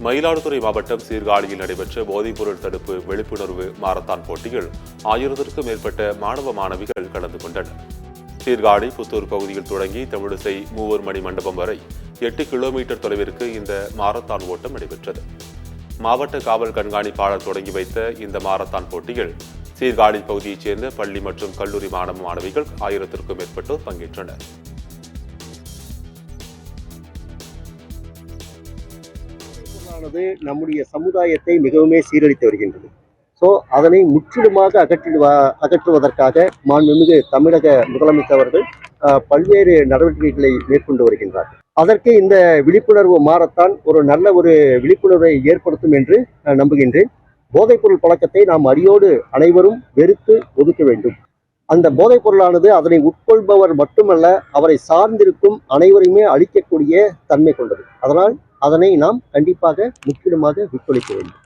மயிலாடுதுறை மாவட்டம் சீர்காழியில் நடைபெற்ற போதைப்பொருள் தடுப்பு விழிப்புணர்வு மாரத்தான் போட்டியில் 1000க்கும் மேற்பட்ட மாணவ மாணவிகள் கலந்து கொண்டனர். சீர்காழி புத்தூர் பகுதியில் தொடங்கி தமிழிசை மூவர் மணி மண்டபம் வரை 8 கிலோமீட்டர் தொலைவிற்கு இந்த மாரத்தான் ஓட்டம் நடைபெற்றது. மாவட்ட காவல் கண்காணிப்பாளர் தொடங்கி வைத்த இந்த மாரத்தான் போட்டியில் சீர்காழி பகுதியைச் சேர்ந்த பள்ளி மற்றும் கல்லூரி மாணவ மாணவிகள் 1000க்கும் மேற்பட்டோர் பங்கேற்றனர். நம்முடைய சமுதாயத்தை மிகவும் சீரழித்து வருகின்றது. அதனை முற்றிலுமாக அகற்றுவதற்காக மாண்புமிகு தமிழக முதலமைச்சர் அவர்கள் பல்வேறு நடவடிக்கைகளை மேற்கொண்டு வருகின்றார். அதற்கு இந்த விழிப்புணர்வு மாரத்தான் ஒரு நல்ல விழிப்புணர்வை ஏற்படுத்தும் என்று நம்புகின்றேன். போதைப்பொருள் பழக்கத்தை நாம் அடியோடு அனைவரும் வெறுத்து ஒதுக்க வேண்டும். அந்த போதைப் பொருளானது அதனை உட்கொள்பவர் மட்டுமல்ல, அவரை சார்ந்திருக்கும் அனைவரையுமே அழிக்கக்கூடிய தன்மை கொண்டது. அதனால் அதனை நாம் கண்டிப்பாக முற்றிலுமாக விட்டொழிக்க வேண்டும்.